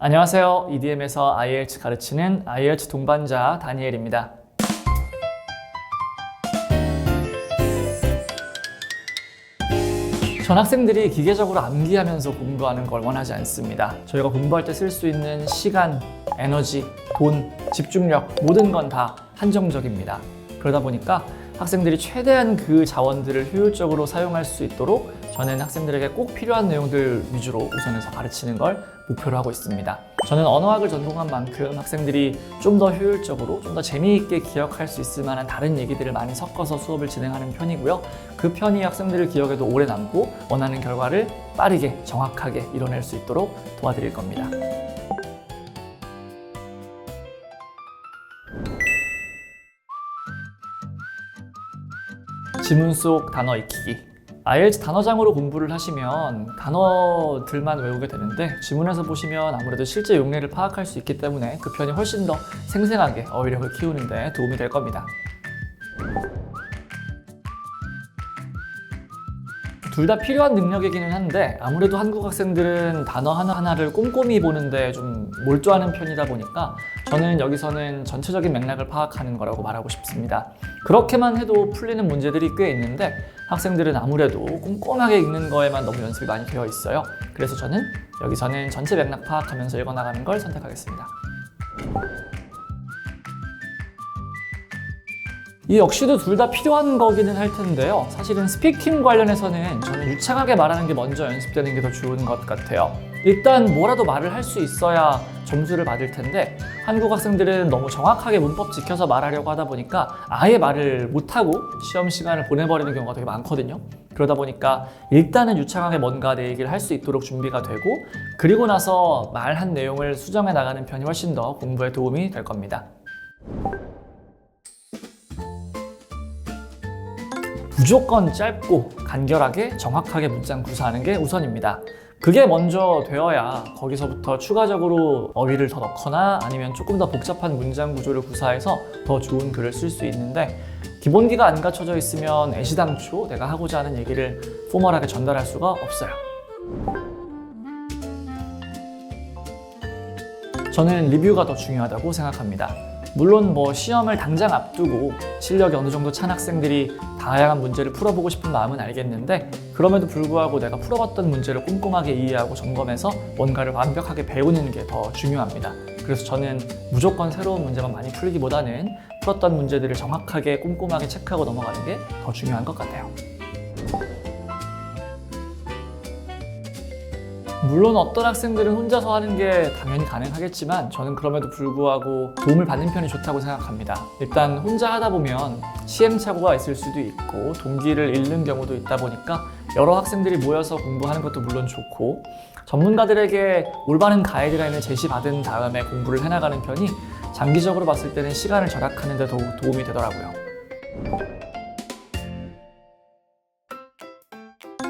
안녕하세요. EDM에서 IELTS 가르치는 IELTS 동반자 다니엘입니다. 전 학생들이 기계적으로 암기하면서 공부하는 걸 원하지 않습니다. 저희가 공부할 때 쓸 수 있는 시간, 에너지, 돈, 집중력 모든 건 다 한정적입니다. 그러다 보니까 학생들이 최대한 그 자원들을 효율적으로 사용할 수 있도록 저는 학생들에게 꼭 필요한 내용들 위주로 우선해서 가르치는 걸 목표로 하고 있습니다. 저는 언어학을 전공한 만큼 학생들이 좀 더 효율적으로, 좀 더 재미있게 기억할 수 있을 만한 다른 얘기들을 많이 섞어서 수업을 진행하는 편이고요. 그 편이 학생들의 기억에도 오래 남고 원하는 결과를 빠르게, 정확하게 이뤄낼 수 있도록 도와드릴 겁니다. 지문 속 단어 익히기. IELTS 단어장으로 공부를 하시면 단어들만 외우게 되는데 지문에서 보시면 아무래도 실제 용례를 파악할 수 있기 때문에 그 편이 훨씬 더 생생하게 어휘력을 키우는 데 도움이 될 겁니다. 둘 다 필요한 능력이기는 한데 아무래도 한국 학생들은 단어 하나하나를 꼼꼼히 보는데 좀 몰두하는 편이다 보니까 저는 여기서는 전체적인 맥락을 파악하는 거라고 말하고 싶습니다. 그렇게만 해도 풀리는 문제들이 꽤 있는데 학생들은 아무래도 꼼꼼하게 읽는 거에만 너무 연습이 많이 되어 있어요. 그래서 저는 여기서는 전체 맥락 파악하면서 읽어나가는 걸 선택하겠습니다. 이 역시도 둘 다 필요한 거기는 할 텐데요. 사실은 스피킹 관련해서는 저는 유창하게 말하는 게 먼저 연습되는 게 더 좋은 것 같아요. 일단 뭐라도 말을 할 수 있어야 점수를 받을 텐데 한국 학생들은 너무 정확하게 문법 지켜서 말하려고 하다 보니까 아예 말을 못하고 시험 시간을 보내버리는 경우가 되게 많거든요. 그러다 보니까 일단은 유창하게 뭔가 내 얘기를 할 수 있도록 준비가 되고 그리고 나서 말한 내용을 수정해 나가는 편이 훨씬 더 공부에 도움이 될 겁니다. 무조건 짧고 간결하게 정확하게 문장 구사하는 게 우선입니다. 그게 먼저 되어야 거기서부터 추가적으로 어휘를 더 넣거나 아니면 조금 더 복잡한 문장 구조를 구사해서 더 좋은 글을 쓸 수 있는데 기본기가 안 갖춰져 있으면 애시당초 내가 하고자 하는 얘기를 포멀하게 전달할 수가 없어요. 저는 리뷰가 더 중요하다고 생각합니다. 물론 시험을 당장 앞두고 실력이 어느 정도 찬 학생들이 다양한 문제를 풀어보고 싶은 마음은 알겠는데 그럼에도 불구하고 내가 풀어봤던 문제를 꼼꼼하게 이해하고 점검해서 뭔가를 완벽하게 배우는 게 더 중요합니다. 그래서 저는 무조건 새로운 문제만 많이 풀기보다는 풀었던 문제들을 정확하게 꼼꼼하게 체크하고 넘어가는 게 더 중요한 것 같아요. 물론 어떤 학생들은 혼자서 하는 게 당연히 가능하겠지만 저는 그럼에도 불구하고 도움을 받는 편이 좋다고 생각합니다. 일단 혼자 하다 보면 시행착오가 있을 수도 있고 동기를 잃는 경우도 있다 보니까 여러 학생들이 모여서 공부하는 것도 물론 좋고 전문가들에게 올바른 가이드라인을 제시받은 다음에 공부를 해나가는 편이 장기적으로 봤을 때는 시간을 절약하는 데 더욱 도움이 되더라고요.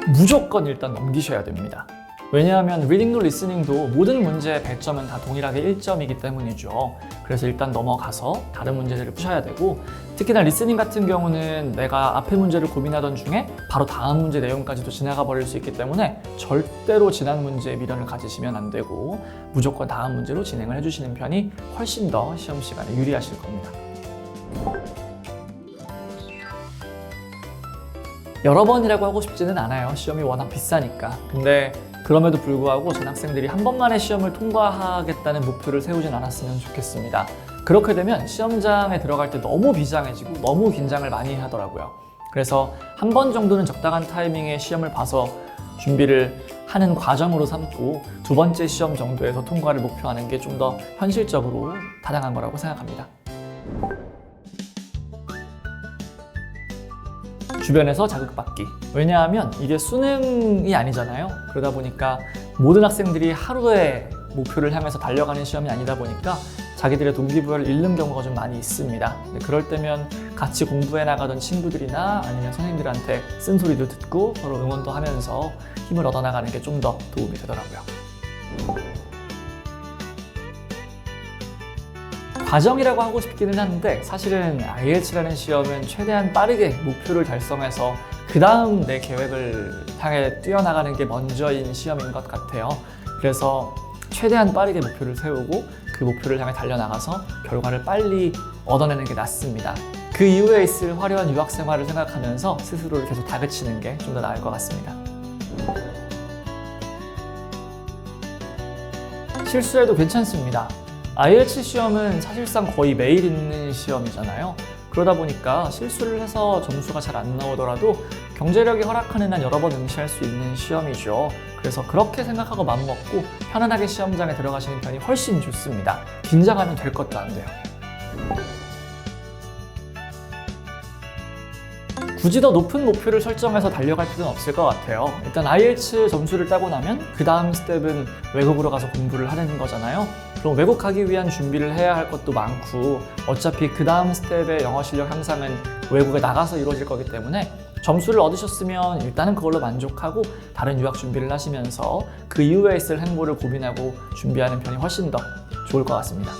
무조건 일단 넘기셔야 됩니다. 왜냐하면 리딩도 리스닝도 모든 문제의 배점은 다 동일하게 1점이기 때문이죠. 그래서 일단 넘어가서 다른 문제들을 푸셔야 되고 특히나 리스닝 같은 경우는 내가 앞에 문제를 고민하던 중에 바로 다음 문제 내용까지도 지나가 버릴 수 있기 때문에 절대로 지난 문제에 미련을 가지시면 안 되고 무조건 다음 문제로 진행을 해주시는 편이 훨씬 더 시험 시간에 유리하실 겁니다. 여러 번이라고 하고 싶지는 않아요. 시험이 워낙 비싸니까. 근데 그럼에도 불구하고 전 학생들이 한 번만에 시험을 통과하겠다는 목표를 세우진 않았으면 좋겠습니다. 그렇게 되면 시험장에 들어갈 때 너무 비장해지고 너무 긴장을 많이 하더라고요. 그래서 한 번 정도는 적당한 타이밍에 시험을 봐서 준비를 하는 과정으로 삼고 두 번째 시험 정도에서 통과를 목표하는 게 좀 더 현실적으로 타당한 거라고 생각합니다. 주변에서 자극받기. 왜냐하면 이게 수능이 아니잖아요. 그러다 보니까 모든 학생들이 하루에 목표를 향해서 달려가는 시험이 아니다 보니까 자기들의 동기부여를 잃는 경우가 좀 많이 있습니다. 그럴 때면 같이 공부해 나가던 친구들이나 아니면 선생님들한테 쓴소리도 듣고 서로 응원도 하면서 힘을 얻어나가는 게 좀 더 도움이 되더라고요. 과정이라고 하고 싶기는 한데 사실은 IELTS라는 시험은 최대한 빠르게 목표를 달성해서 그 다음 내 계획을 향해 뛰어나가는 게 먼저인 시험인 것 같아요. 그래서 최대한 빠르게 목표를 세우고 그 목표를 향해 달려나가서 결과를 빨리 얻어내는 게 낫습니다. 그 이후에 있을 화려한 유학 생활을 생각하면서 스스로를 계속 다그치는 게 좀 더 나을 것 같습니다. 실수해도 괜찮습니다. IELTS 시험은 사실상 거의 매일 있는 시험이잖아요. 그러다 보니까 실수를 해서 점수가 잘 안 나오더라도 경제력이 허락하는 한 여러 번 응시할 수 있는 시험이죠. 그래서 그렇게 생각하고 맘먹고 편안하게 시험장에 들어가시는 편이 훨씬 좋습니다. 긴장하면 될 것도 안 돼요. 굳이 더 높은 목표를 설정해서 달려갈 필요는 없을 것 같아요. 일단 IELTS 점수를 따고 나면 그 다음 스텝은 외국으로 가서 공부를 하는 거잖아요. 그럼 외국 가기 위한 준비를 해야 할 것도 많고 어차피 그 다음 스텝의 영어 실력 향상은 외국에 나가서 이루어질 거기 때문에 점수를 얻으셨으면 일단은 그걸로 만족하고 다른 유학 준비를 하시면서 그 이후에 있을 행보를 고민하고 준비하는 편이 훨씬 더 좋을 것 같습니다.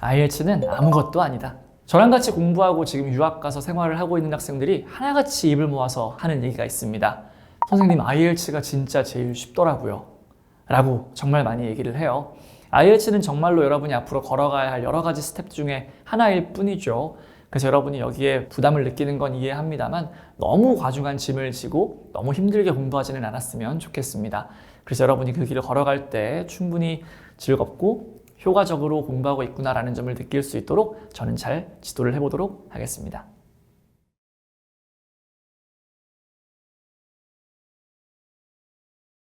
IELTS는 아무것도 아니다. 저랑 같이 공부하고 지금 유학 가서 생활을 하고 있는 학생들이 하나같이 입을 모아서 하는 얘기가 있습니다. 선생님, IELTS가 진짜 제일 쉽더라고요. 라고 정말 많이 얘기를 해요. IELTS는 정말로 여러분이 앞으로 걸어가야 할 여러 가지 스텝 중에 하나일 뿐이죠. 그래서 여러분이 여기에 부담을 느끼는 건 이해합니다만 너무 과중한 짐을 지고 너무 힘들게 공부하지는 않았으면 좋겠습니다. 그래서 여러분이 그 길을 걸어갈 때 충분히 즐겁고 효과적으로 공부하고 있구나라는 점을 느낄 수 있도록 저는 잘 지도를 해보도록 하겠습니다.